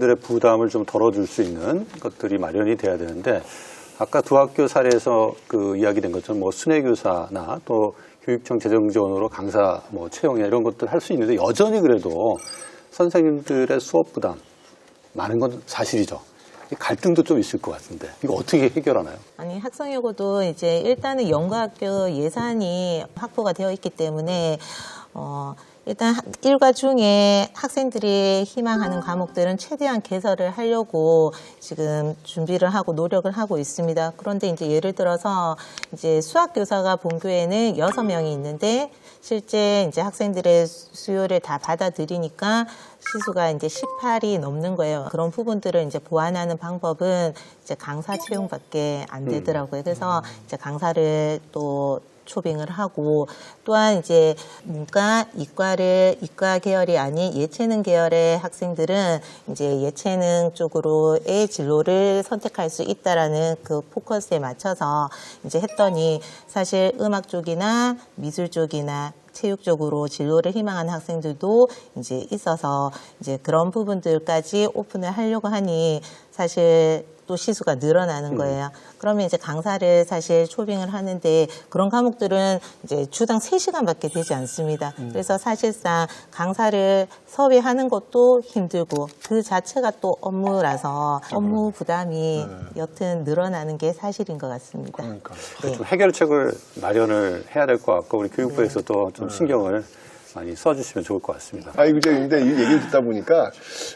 선생님들의 부담을 좀 덜어줄 수 있는 것들이 마련이 돼야 되는데 아까 두 학교 사례에서 그 이야기된 것처럼 뭐 순회교사나 또 교육청 재정 지원으로 강사 뭐 채용이나 이런 것들 할 수 있는데 여전히 그래도 선생님들의 수업 부담 많은 건 사실이죠. 갈등도 좀 있을 것 같은데 이거 어떻게 해결하나요? 아니 학성여고도 이제 일단은 연구학교 예산이 확보가 되어 있기 때문에 일단 일과 중에 학생들이 희망하는 과목들은 최대한 개설을 하려고 지금 준비를 하고 노력을 하고 있습니다. 그런데 이제 예를 들어서 이제 수학교사가 본교에는 6명이 있는데 실제 이제 학생들의 수요를 다 받아들이니까 시수가 이제 18이 넘는 거예요. 그런 부분들을 이제 보완하는 방법은 이제 강사 채용밖에 안 되더라고요. 그래서 이제 강사를 또 초빙을 하고 또한 이제 문과, 이과 계열이 아닌 예체능 계열의 학생들은 이제 예체능 쪽으로의 진로를 선택할 수 있다라는 그 포커스에 맞춰서 이제 했더니 사실 음악 쪽이나 미술 쪽이나 체육 쪽으로 진로를 희망하는 학생들도 이제 있어서 이제 그런 부분들까지 오픈을 하려고 하니 사실 또 시수가 늘어나는 거예요. 그러면 이제 강사를 사실 초빙을 하는데 그런 과목들은 이제 주당 3시간밖에 되지 않습니다. 그래서 사실상 강사를 섭외하는 것도 힘들고 그 자체가 또 업무라서 업무 부담이 여튼 늘어나는 게 사실인 것 같습니다. 그러니까 좀 해결책을 마련을 해야 될 것 같고 우리 교육부에서도 좀 신경을 많이 써주시면 좋을 것 같습니다. 아이고, 근데 이 얘기를 듣다 보니까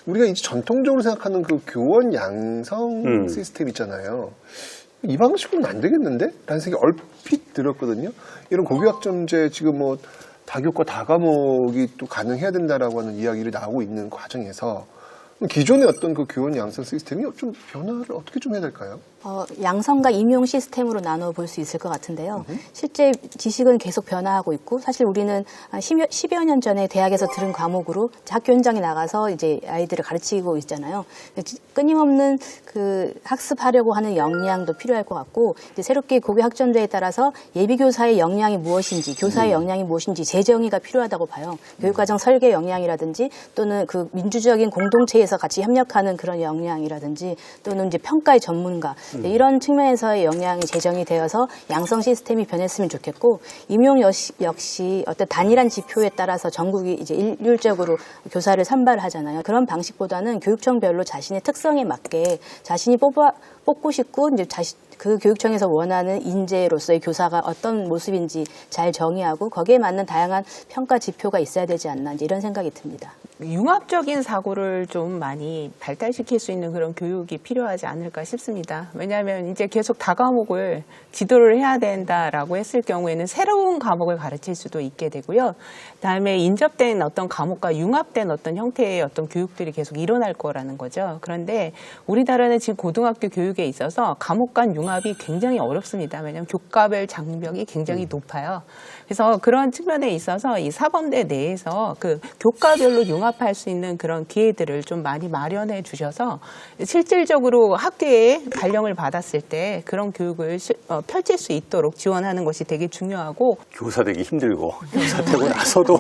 우리가 이제 전통적으로 생각하는 그 교원 양성 시스템 있잖아요. 이 방식으로는 안 되겠는데? 라는 생각이 얼핏 들었거든요. 이런 고교학점제 지금 뭐 다교과 다과목이 또 가능해야 된다라고 하는 이야기를 나오고 있는 과정에서 기존의 어떤 그 교원 양성 시스템이 좀 변화를 어떻게 좀 해야 될까요? 양성과 임용 시스템으로 나눠 볼 수 있을 것 같은데요. 실제 지식은 계속 변화하고 있고 사실 우리는 한 10여 년 전에 대학에서 들은 과목으로 학교 현장에 나가서 이제 아이들을 가르치고 있잖아요. 끊임없는 그 학습하려고 하는 역량도 필요할 것 같고 이제 새롭게 고교 학점제에 따라서 예비교사의 역량이 무엇인지 교사의 역량이 무엇인지 재정의가 필요하다고 봐요. 교육과정 설계 역량이라든지 또는 그 민주적인 공동체에서 같이 협력하는 그런 역량이라든지 또는 이제 평가의 전문가 이런 측면에서의 역량이 제정이 되어서 양성 시스템이 변했으면 좋겠고 임용 역시 어떤 단일한 지표에 따라서 전국이 이제 일률적으로 교사를 선발하잖아요. 그런 방식보다는 교육청별로 자신의 특성에 맞게 자신이 뽑고 싶고 이제 그 교육청에서 원하는 인재로서의 교사가 어떤 모습인지 잘 정의하고 거기에 맞는 다양한 평가 지표가 있어야 되지 않나 이제 이런 생각이 듭니다. 융합적인 사고를 좀 많이 발달시킬 수 있는 그런 교육이 필요하지 않을까 싶습니다. 왜냐하면 이제 계속 다과목을 지도를 해야 된다라고 했을 경우에는 새로운 과목을 가르칠 수도 있게 되고요. 그다음에 인접된 어떤 과목과 융합된 어떤 형태의 어떤 교육들이 계속 일어날 거라는 거죠. 그런데 우리나라는 지금 고등학교 교육에 있어서 과목 간 융합이 굉장히 어렵습니다. 왜냐하면 교과별 장벽이 굉장히 높아요. 그래서 그런 측면에 있어서 이 사범대 내에서 그 교과별로 융합할 수 있는 그런 기회들을 좀 많이 마련해 주셔서 실질적으로 학교에 발령을 받았을 때 그런 교육을 펼칠 수 있도록 지원하는 것이 되게 중요하고 교사 되기 힘들고 교사 되고 나서도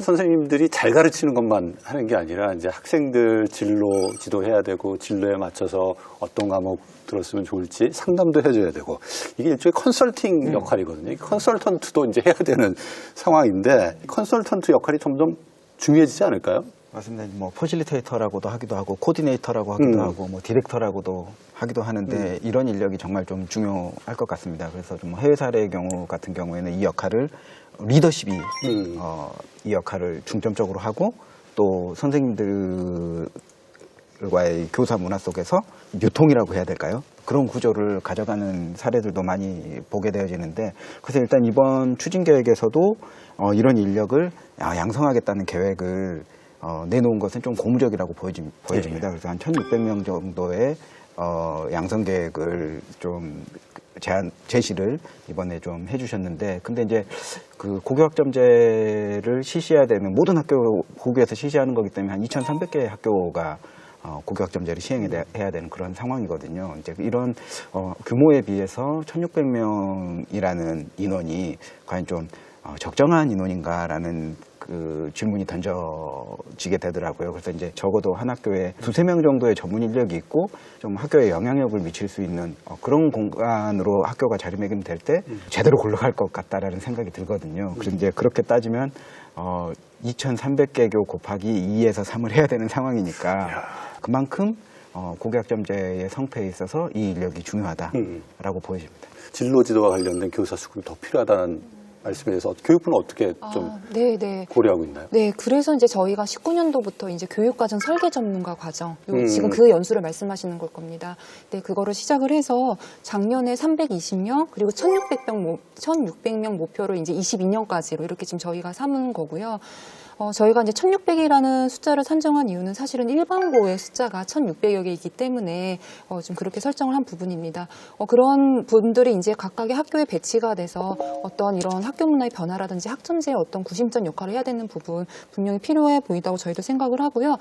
선생님들이 잘 가르치는 것만 하는 게 아니라 이제 학생들 진로 지도해야 되고 진로에 맞춰서 어떤 과목 들었으면 좋을지 상담도 해줘야 되고 이게 일종의 컨설팅 역할이거든요. 컨설턴트도 이제 해야 되는 상황인데 컨설턴트 역할이 점점 중요해지지 않을까요? 맞습니다. 뭐 포실리테이터라고도 하기도 하고 코디네이터라고 하기도 하고 뭐 디렉터라고도 하기도 하는데 이런 인력이 정말 좀 중요할 것 같습니다. 그래서 좀 해외 사례의 경우 같은 경우에는 이 역할을 리더십이 이 역할을 중점적으로 하고 또 선생님들과의 교사 문화 속에서 유통이라고 해야 될까요? 그런 구조를 가져가는 사례들도 많이 보게 되어지는데 그래서 일단 이번 추진 계획에서도 이런 인력을 양성하겠다는 계획을 내놓은 것은 좀 고무적이라고 보여집니다. 그래서 한 1,600명 정도의 양성 계획을 좀 제시를 이번에 좀 해주셨는데, 근데 이제 그 고교학점제를 실시해야 되는 모든 고교에서 실시하는 거기 때문에 한 2,300개의 학교가 고교학점제를 시행해야 되는 그런 상황이거든요. 이제 이런 규모에 비해서 1,600명이라는 인원이 과연 좀 적정한 인원인가라는 그 질문이 던져지게 되더라고요. 그래서 이제 적어도 한 학교에 2-3명 정도의 전문 인력이 있고 좀 학교에 영향력을 미칠 수 있는 그런 공간으로 학교가 자리매김될 때 제대로 굴러갈 것 같다라는 생각이 들거든요. 그래서 이제 그렇게 따지면 2,300개교 곱하기 2에서 3을 해야 되는 상황이니까 그만큼 고교학점제의 성패에 있어서 이 인력이 중요하다라고 보여집니다. 진로 지도와 관련된 교사 수급이 더 필요하다는 말씀에 대해서 교육부는 어떻게 좀 네. 고려하고 있나요? 네, 그래서 이제 저희가 19년도부터 이제 교육과정 설계 전문가 과정, 지금 그 연수를 말씀하시는 걸 겁니다. 네, 그거를 시작을 해서 작년에 320명, 그리고 1,600명 목표를 이제 22년까지로 이렇게 지금 저희가 삼은 거고요. 저희가 이제 1,600이라는 숫자를 산정한 이유는 사실은 일반고의 숫자가 1,600여 개이기 때문에 좀 그렇게 설정을 한 부분입니다. 그런 분들이 이제 각각의 학교에 배치가 돼서 어떤 이런 학교 문화의 변화라든지 학점제의 어떤 구심점 역할을 해야 되는 부분 분명히 필요해 보인다고 저희도 생각을 하고요.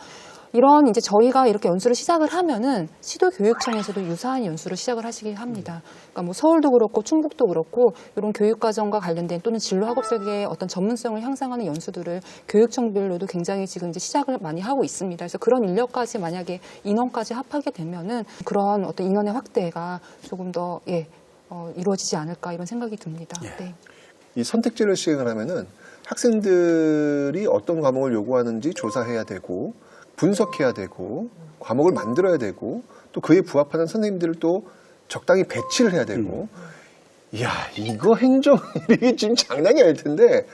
이런 이제 저희가 이렇게 연수를 시작을 하면은 시도교육청에서도 유사한 연수를 시작을 하시긴 합니다. 그러니까 뭐 서울도 그렇고 충북도 그렇고 이런 교육과정과 관련된 또는 진로학업 설계의 어떤 전문성을 향상하는 연수들을 교육청별로도 굉장히 지금 이제 시작을 많이 하고 있습니다. 그래서 그런 인력까지 만약에 인원까지 합하게 되면은 그런 어떤 인원의 확대가 조금 더 이루어지지 않을까 이런 생각이 듭니다. 네. 이 선택제를 시행을 하면은 학생들이 어떤 과목을 요구하는지 조사해야 되고 분석해야 되고 과목을 만들어야 되고 또 그에 부합하는 선생님들을 또 적당히 배치를 해야 되고 이야 이거 행정 이게 지금 장난이 아닐 텐데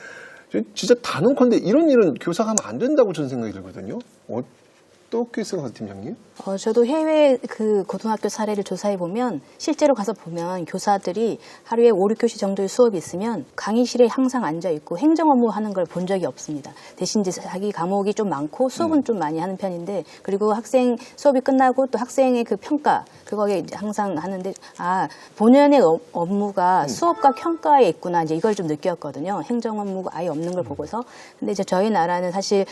진짜 단언컨대 이런 일은 교사가 하면 안 된다고 저는 생각이 들거든요. 어떻게 생각하세요, 팀장님? 저도 해외 그 고등학교 사례를 조사해 보면 실제로 가서 보면 교사들이 하루에 5, 6교시 정도의 수업이 있으면 강의실에 항상 앉아 있고 행정 업무 하는 걸 본 적이 없습니다. 대신 이제 자기 과목이 좀 많고 수업은 좀 많이 하는 편인데 그리고 학생 수업이 끝나고 또 학생의 그 평가 그거에 항상 하는데 본연의 업무가 수업과 평가에 있구나 이제 이걸 좀 느꼈거든요. 행정 업무가 아예 없는 걸 보고서. 근데 이제 저희 나라는 사실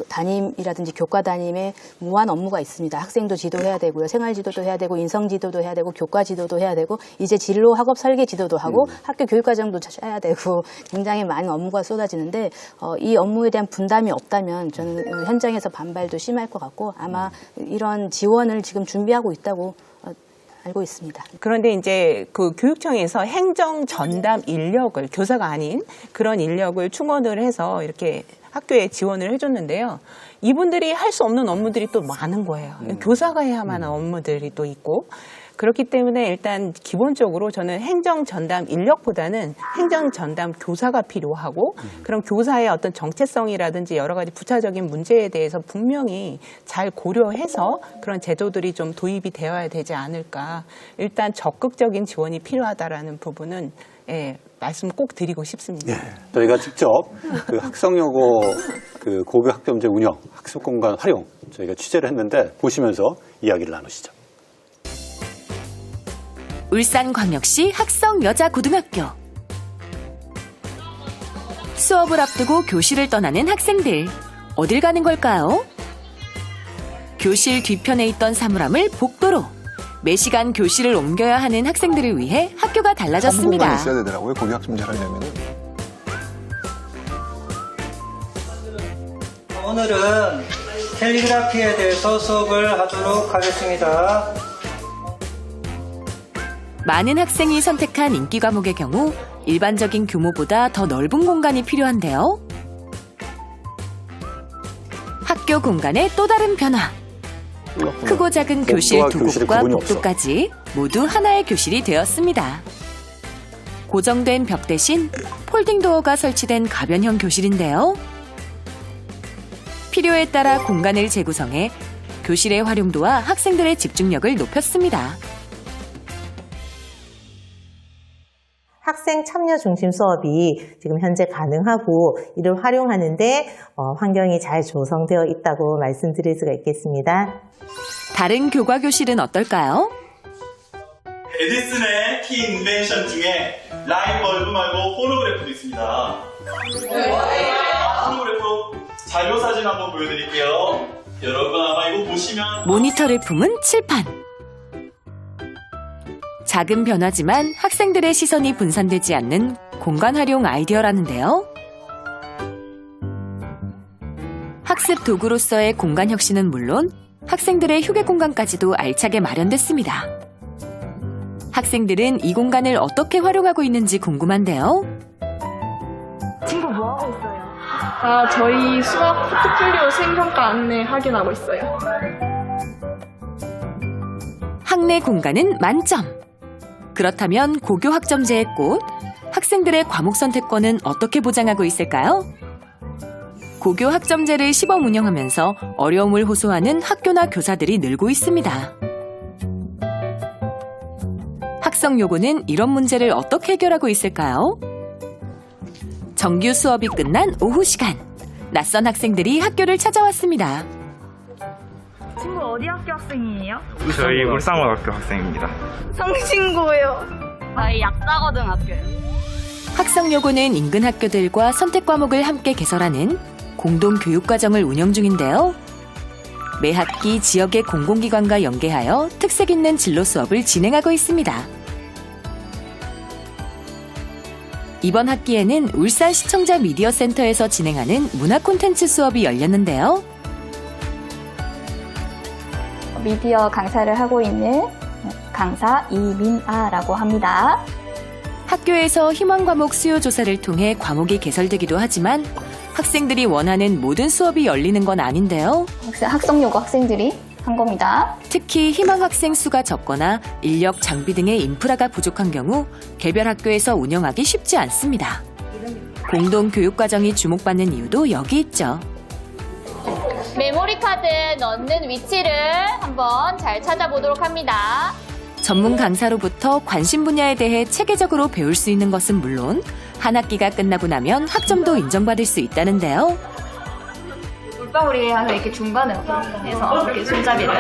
담임이라든지 교과 담임에 무한 업무가 있습니다. 학생도 지도해야 되고요. 생활 지도도 해야 되고 인성 지도도 해야 되고 교과 지도도 해야 되고 이제 진로 학업 설계 지도도 하고 학교 교육 과정도 해야 되고 굉장히 많은 업무가 쏟아지는데 이 업무에 대한 분담이 없다면 저는 현장에서 반발도 심할 것 같고 아마 이런 지원을 지금 준비하고 있다고 알고 있습니다. 그런데 이제 그 교육청에서 행정 전담 인력을 교사가 아닌 그런 인력을 충원을 해서 이렇게 학교에 지원을 해줬는데요. 이분들이 할 수 없는 업무들이 또 많은 거예요. 교사가 해야만 하는 업무들이 또 있고 그렇기 때문에 일단 기본적으로 저는 행정 전담 인력보다는 행정 전담 교사가 필요하고 그런 교사의 어떤 정체성이라든지 여러 가지 부차적인 문제에 대해서 분명히 잘 고려해서 그런 제도들이 좀 도입이 되어야 되지 않을까. 일단 적극적인 지원이 필요하다라는 부분은 말씀 꼭 드리고 싶습니다. 저희가 직접 그 학성여고 그 고교 학점제 운영, 학습 공간 활용 저희가 취재를 했는데 보시면서 이야기를 나누시죠. 울산광역시 학성여자고등학교. 수업을 앞두고 교실을 떠나는 학생들. 어딜 가는 걸까요? 교실 뒤편에 있던 사물함을 복도로. 매시간 교실을 옮겨야 하는 학생들을 위해 학교가 달라졌습니다. 공간이 있어야 되더라고요. 고교학점제를 하려면. 오늘은 캘리그라피에 대해서 수업을 하도록 하겠습니다. 많은 학생이 선택한 인기 과목의 경우 일반적인 규모보다 더 넓은 공간이 필요한데요. 학교 공간의 또 다른 변화. 크고 작은 교실 두 곳과 복도까지 모두 하나의 교실이 되었습니다. 고정된 벽 대신 폴딩 도어가 설치된 가변형 교실인데요. 필요에 따라 공간을 재구성해 교실의 활용도와 학생들의 집중력을 높였습니다. 학생 참여 중심 수업이 지금 현재 가능하고 이를 활용하는데 환경이 잘 조성되어 있다고 말씀드릴 수가 있겠습니다. 다른 교과 교실은 어떨까요? 에디슨의 키 인벤션 중에 라인 벌브 말고 호로그래프도 있습니다. 호로그래프 자료 사진 한번 보여드릴게요. 여러분 아마 이거 보시면 모니터를 품은 칠판. 작은 변화지만 학생들의 시선이 분산되지 않는 공간 활용 아이디어라는데요. 학습 도구로서의 공간 혁신은 물론 학생들의 휴게 공간까지도 알차게 마련됐습니다. 학생들은 이 공간을 어떻게 활용하고 있는지 궁금한데요. 친구 뭐 하고 있어요? 저희 수학 포트폴리오 수행평가 안내 확인하고 있어요. 학내 공간은 만점. 그렇다면 고교 학점제의 꽃, 학생들의 과목 선택권은 어떻게 보장하고 있을까요? 고교 학점제를 시범 운영하면서 어려움을 호소하는 학교나 교사들이 늘고 있습니다. 학성 요구는 이런 문제를 어떻게 해결하고 있을까요? 정규 수업이 끝난 오후 시간, 낯선 학생들이 학교를 찾아왔습니다. 친구 어디 학교 학생이에요? 저희 울산고등학교 학생입니다. 성신고요. 저희 약사고등학교요. 학성 요구는 인근 학교들과 선택 과목을 함께 개설하는 공동 교육 과정을 운영 중인데요. 매 학기 지역의 공공기관과 연계하여 특색 있는 진로 수업을 진행하고 있습니다. 이번 학기에는 울산 시청자 미디어 센터에서 진행하는 문화 콘텐츠 수업이 열렸는데요. 미디어 강사를 하고 있는 강사 이민아라고 합니다. 학교에서 희망 과목 수요 조사를 통해 과목이 개설되기도 하지만 학생들이 원하는 모든 수업이 열리는 건 아닌데요. 학성 요구 학생들이 한 겁니다. 특히 희망 학생 수가 적거나 인력, 장비 등의 인프라가 부족한 경우 개별 학교에서 운영하기 쉽지 않습니다. 공동 교육 과정이 주목받는 이유도 여기 있죠. 메모리 카드 넣는 위치를 한번 잘 찾아보도록 합니다. 전문 강사로부터 관심 분야에 대해 체계적으로 배울 수 있는 것은 물론 한 학기가 끝나고 나면 학점도 인정받을 수 있다는데요. 물방울이 하나 이렇게 중간에 해서 이렇게 손잡이를.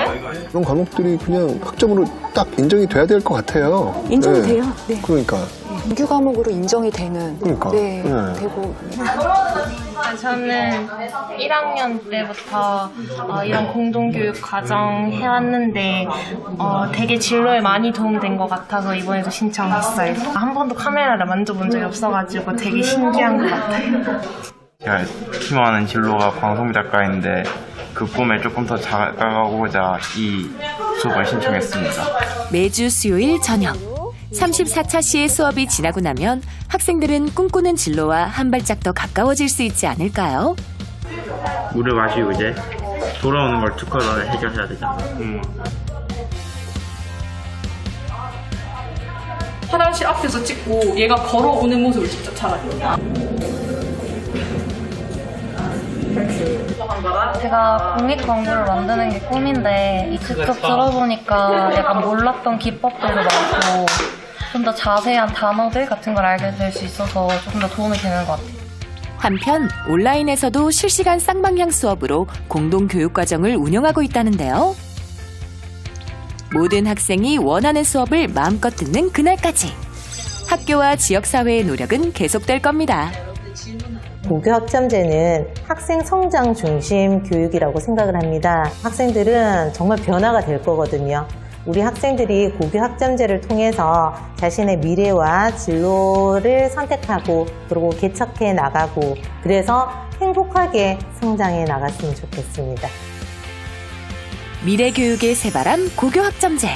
이런 과목들이 그냥 학점으로 딱 인정이 돼야 될 것 같아요. 인정이 돼요. 네. 그러니까. 정규 과목으로 인정이 되는. 그러니까. 네. 네. 되고. 저는 1학년 때부터 이런 공동교육 과정 해왔는데 되게 진로에 많이 도움된 것 같아서 이번에도 신청했어요. 한 번도 카메라를 만져본 적이 없어가지고 되게 신기한 것 같아요. 제가 희망하는 진로가 방송 작가인데 그 꿈에 조금 더 다가가고자 이 수업을 신청했습니다. 매주 수요일 저녁 34차 시의 수업이 지나고 나면 학생들은 꿈꾸는 진로와 한 발짝 더 가까워질 수 있지 않을까요? 물을 마시고 이제 돌아오는 걸 특허로 해결해야 되잖아. 화장실 앞에서 찍고 얘가 걸어오는 모습을 직접 촬영해요. 제가 공익 광고를 만드는 게 꿈인데 직접 들어보니까 약간 몰랐던 기법들도 많고 좀 더 자세한 단어들 같은 걸 알게 될 수 있어서 조금 더 도움이 되는 것 같아요. 한편 온라인에서도 실시간 쌍방향 수업으로 공동 교육 과정을 운영하고 있다는데요. 모든 학생이 원하는 수업을 마음껏 듣는 그날까지 학교와 지역사회의 노력은 계속될 겁니다. 고교 학점제는 학생 성장 중심 교육이라고 생각을 합니다. 학생들은 정말 변화가 될 거거든요. 우리 학생들이 고교 학점제를 통해서 자신의 미래와 진로를 선택하고 그리고 개척해 나가고 그래서 행복하게 성장해 나갔으면 좋겠습니다. 미래 교육의 새바람 고교 학점제.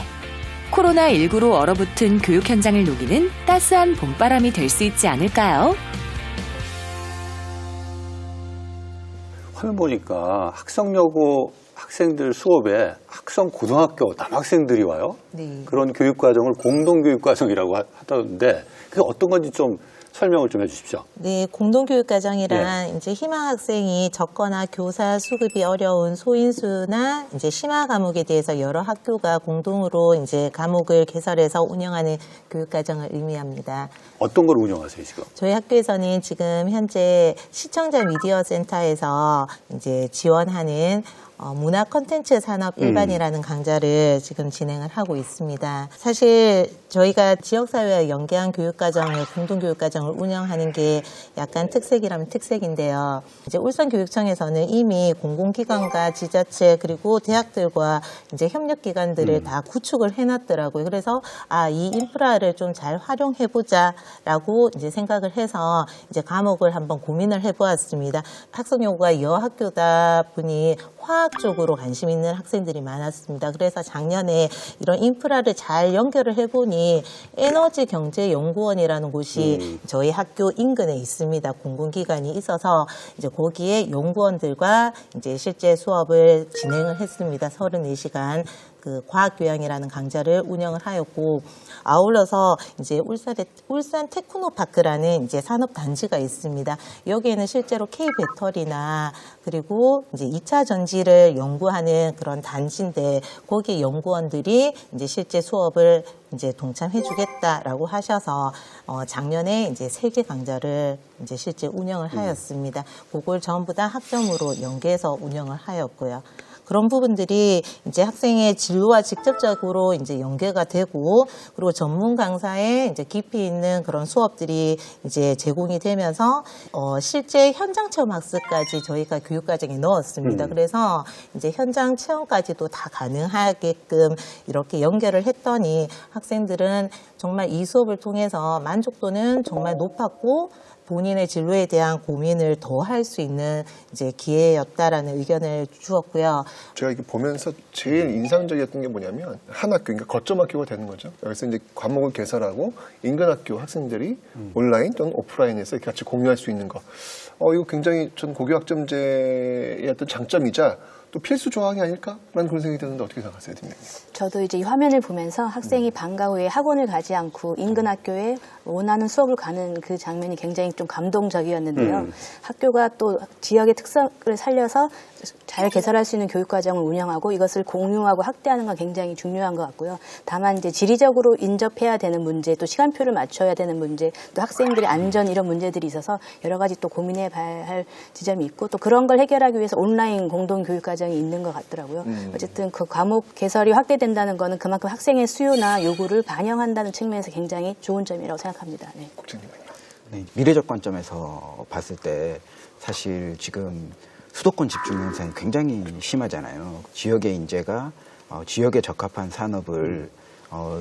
코로나19로 얼어붙은 교육 현장을 녹이는 따스한 봄바람이 될 수 있지 않을까요? 화면 보니까 학성여고 학생들 수업에 학성 고등학교 남학생들이 와요. 네. 그런 교육 과정을 공동 교육 과정이라고 하던데 그게 어떤 건지 좀 설명을 좀 해주십시오. 네, 공동교육과정이란 이제 희망 학생이 적거나 교사 수급이 어려운 소인수나 이제 심화 과목에 대해서 여러 학교가 공동으로 이제 과목을 개설해서 운영하는 교육과정을 의미합니다. 어떤 걸 운영하세요, 지금? 저희 학교에서는 지금 현재 시청자 미디어 센터에서 이제 지원하는 문화 콘텐츠 산업 일반이라는 강좌를 지금 진행을 하고 있습니다. 사실 저희가 지역사회와 연계한 교육과정을, 공동교육과정을 운영하는 게 약간 특색이라면 특색인데요. 이제 울산교육청에서는 이미 공공기관과 지자체 그리고 대학들과 이제 협력기관들을 다 구축을 해놨더라고요. 그래서 이 인프라를 좀 잘 활용해보자라고 이제 생각을 해서 이제 과목을 한번 고민을 해보았습니다. 학생여고가 여학교다 보니 화학 쪽으로 관심 있는 학생들이 많았습니다. 그래서 작년에 이런 인프라를 잘 연결을 해보니 에너지경제연구원이라는 곳이 저희 학교 인근에 있습니다. 공공기관이 있어서 이제 거기에 연구원들과 이제 실제 수업을 진행을 했습니다. 34시간 그 과학교양이라는 강좌를 운영을 하였고, 아울러서 이제 울산 테크노파크라는 이제 산업단지가 있습니다. 여기에는 실제로 K배터리나 그리고 이제 2차 전지를 연구하는 그런 단지인데, 거기 연구원들이 이제 실제 수업을 이제 동참해주겠다라고 하셔서 작년에 이제 3개 강좌를 이제 실제 운영을 하였습니다. 그걸 전부 다 학점으로 연계해서 운영을 하였고요. 그런 부분들이 이제 학생의 진로와 직접적으로 이제 연계가 되고, 그리고 전문 강사의 이제 깊이 있는 그런 수업들이 이제 제공이 되면서 실제 현장 체험 학습까지 저희가 교육과정에 넣었습니다. 그래서 이제 현장 체험까지도 다 가능하게끔 이렇게 연결을 했더니 학생들은 정말 이 수업을 통해서 만족도는 정말 높았고, 본인의 진로에 대한 고민을 더 할 수 있는 이제 기회였다라는 의견을 주었고요. 제가 이렇게 보면서 제일 인상적이었던 게 뭐냐면 한 학교, 그러니까 거점 학교가 되는 거죠. 여기서 이제 과목을 개설하고 인근 학교 학생들이 온라인 또는 오프라인에서 이렇게 같이 공유할 수 있는 거. 이거 굉장히 전 고교학점제의 어떤 장점이자 또 필수 조항이 아닐까라는 그런 생각이 드는데 어떻게 생각하세요, 팀장님? 저도 이제 이 화면을 보면서 학생이 방과 후에 학원을 가지 않고 인근 학교에 원하는 수업을 가는 그 장면이 굉장히 좀 감동적이었는데요. 학교가 또 지역의 특성을 살려서 잘 개설할 수 있는 교육과정을 운영하고 이것을 공유하고 확대하는 건 굉장히 중요한 것 같고요. 다만 이제 지리적으로 인접해야 되는 문제, 또 시간표를 맞춰야 되는 문제, 또 학생들의 안전 이런 문제들이 있어서 여러 가지 또 고민해 봐야 할 지점이 있고, 또 그런 걸 해결하기 위해서 온라인 공동교육과정이 있는 것 같더라고요. 어쨌든 그 과목 개설이 확대된다는 거는 그만큼 학생의 수요나 요구를 반영한다는 측면에서 굉장히 좋은 점이라고 생각합니다. 네. 국장님은요? 네, 미래적 관점에서 봤을 때 사실 지금 수도권 집중 현상이 굉장히 심하잖아요. 지역의 인재가 지역에 적합한 산업을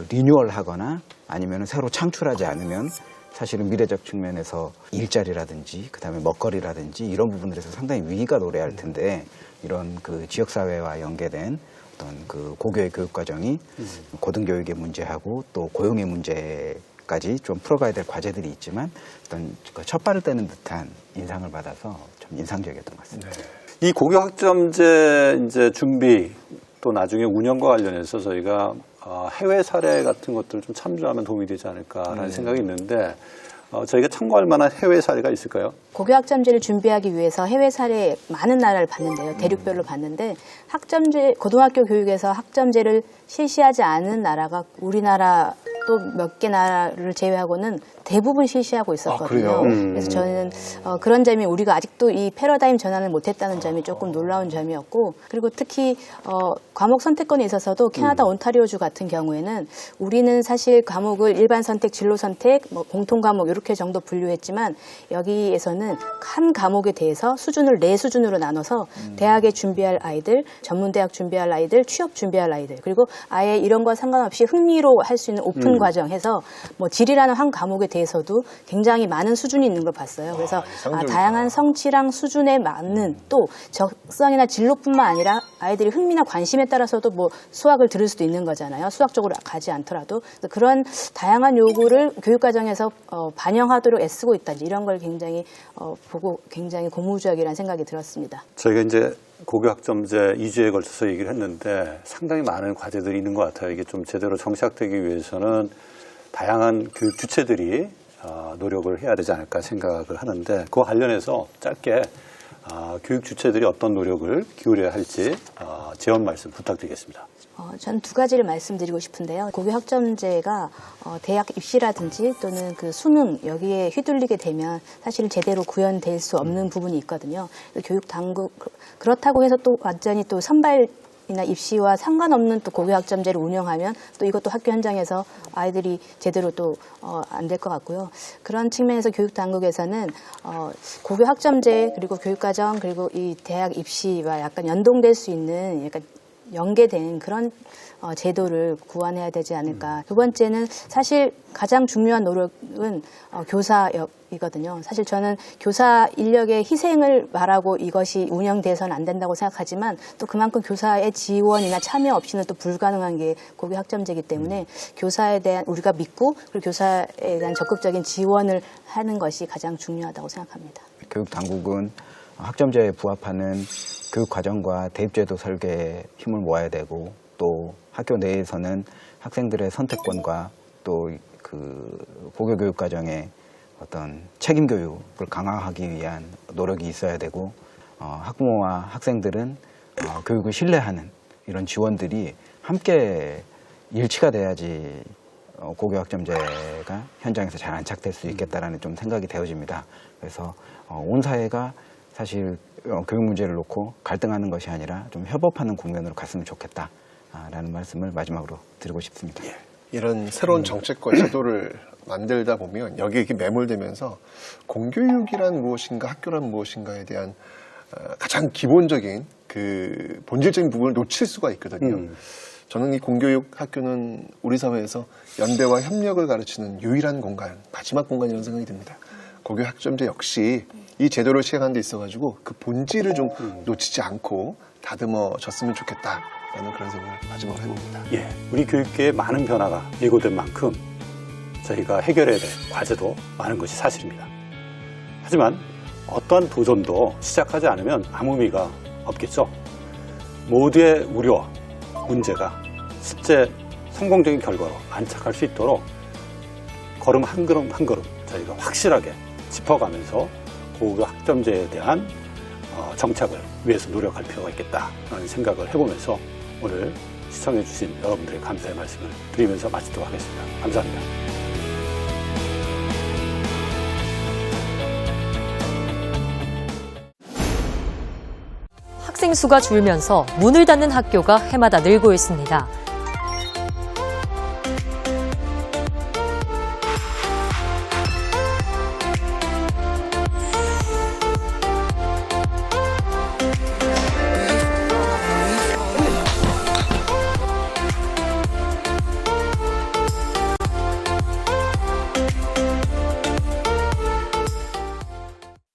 리뉴얼하거나 아니면 새로 창출하지 않으면 사실은 미래적 측면에서 일자리라든지 그다음에 먹거리라든지 이런 부분들에서 상당히 위기가 노래할 텐데, 이런 그 지역사회와 연계된 어떤 그 고교의 교육과정이 고등교육의 문제하고 또 고용의 문제까지 좀 풀어가야 될 과제들이 있지만 어떤 첫발을 떼는 듯한 인상을 받아서 좀 인상적이었던 것 같습니다. 이 고교학점제 이제 준비 또 나중에 운영과 관련해서 저희가 해외 사례 같은 것들 좀 참조하면 도움이 되지 않을까라는 생각이 있는데, 저희가 참고할 만한 해외 사례가 있을까요? 고교학점제를 준비하기 위해서 해외 사례 많은 나라를 봤는데요. 대륙별로 봤는데 고등학교 교육에서 학점제를 실시하지 않은 나라가 우리나라 또 몇 개 나라를 제외하고는 대부분 실시하고 있었거든요. 그래서 저는 그런 점이 우리가 아직도 이 패러다임 전환을 못했다는 점이 조금 놀라운 점이었고, 그리고 특히 과목 선택권에 있어서도 캐나다 온타리오주 같은 경우에는 우리는 사실 과목을 일반 선택, 진로 선택, 뭐 공통 과목 이렇게 정도 분류했지만 여기에서는 한 과목에 대해서 수준을 4수준으로 나눠서 대학에 준비할 아이들, 전문대학 준비할 아이들, 취업 준비할 아이들, 그리고 아예 이런 거 상관없이 흥미로 할 수 있는 오픈 과정 해서 뭐 질이라는 한 과목에 대해서도 굉장히 많은 수준이 있는 걸 봤어요. 그래서 다양한 성취랑 수준에 맞는 또 적성이나 진로뿐만 아니라 아이들이 흥미나 관심에 따라서도 뭐 수학을 들을 수도 있는 거잖아요. 수학 쪽으로 가지 않더라도 그런 다양한 요구를 교육과정에서 반영하도록 애쓰고 있다든지 이런 걸 굉장히 보고 굉장히 고무적이라는 생각이 들었습니다. 저희가 이제 고교학점제 2주에 걸쳐서 얘기를 했는데 상당히 많은 과제들이 있는 것 같아요. 이게 좀 제대로 정착되기 위해서는 다양한 교육 주체들이 노력을 해야 되지 않을까 생각을 하는데, 그와 관련해서 짧게 교육 주체들이 어떤 노력을 기울여야 할지 제언 말씀 부탁드리겠습니다. 저는 두 가지를 말씀드리고 싶은데요. 고교 학점제가 대학 입시라든지 또는 그 수능 여기에 휘둘리게 되면 사실 제대로 구현될 수 없는 부분이 있거든요. 교육 당국 그렇다고 해서 또 완전히 또 선발이나 입시와 상관없는 또 고교 학점제를 운영하면 또 이것도 학교 현장에서 아이들이 제대로 또 안 될 것 같고요. 그런 측면에서 교육 당국에서는 고교 학점제 그리고 교육과정 그리고 이 대학 입시와 약간 연동될 수 있는 약간 연계된 그런 제도를 구안해야 되지 않을까. 두 번째는 사실 가장 중요한 노력은 교사이거든요. 사실 저는 교사 인력의 희생을 말하고 이것이 운영돼서는 안 된다고 생각하지만 또 그만큼 교사의 지원이나 참여 없이는 또 불가능한 게 고교 학점제이기 때문에 교사에 대한 우리가 믿고 그리고 교사에 대한 적극적인 지원을 하는 것이 가장 중요하다고 생각합니다. 교육 당국은 학점제에 부합하는 교육 과정과 대입제도 설계에 힘을 모아야 되고 또 학교 내에서는 학생들의 선택권과 또 그 고교 교육 과정의 어떤 책임 교육을 강화하기 위한 노력이 있어야 되고 학부모와 학생들은 교육을 신뢰하는 이런 지원들이 함께 일치가 돼야지 고교 학점제가 현장에서 잘 안착될 수 있겠다라는 좀 생각이 되어집니다. 그래서 온 사회가 사실 교육 문제를 놓고 갈등하는 것이 아니라 좀 협업하는 국면으로 갔으면 좋겠다라는 말씀을 마지막으로 드리고 싶습니다. 이런 새로운 정책과 제도를 만들다 보면 여기에 이렇게 매몰되면서 공교육이란 무엇인가 학교란 무엇인가에 대한 가장 기본적인 그 본질적인 부분을 놓칠 수가 있거든요. 저는 이 공교육 학교는 우리 사회에서 연대와 협력을 가르치는 유일한 공간, 마지막 공간이라는 생각이 듭니다. 고교 학점제 역시 이 제도를 시행하는 데 있어가지고 그 본질을 좀 놓치지 않고 다듬어졌으면 좋겠다라는 그런 생각을 마지막으로 해봅니다. 예, 우리 교육계에 많은 변화가 예고된 만큼 저희가 해결해야 될 과제도 많은 것이 사실입니다. 하지만 어떠한 도전도 시작하지 않으면 아무 의미가 없겠죠. 모두의 우려와 문제가 실제 성공적인 결과로 안착할 수 있도록 걸음 한 걸음 한 걸음 저희가 확실하게 짚어가면서 고교 학점제에 대한 정착을 위해서 노력할 필요가 있겠다라는 생각을 해보면서 오늘 시청해주신 여러분들의 감사의 말씀을 드리면서 마치도록 하겠습니다. 감사합니다. 학생 수가 줄면서 문을 닫는 학교가 해마다 늘고 있습니다.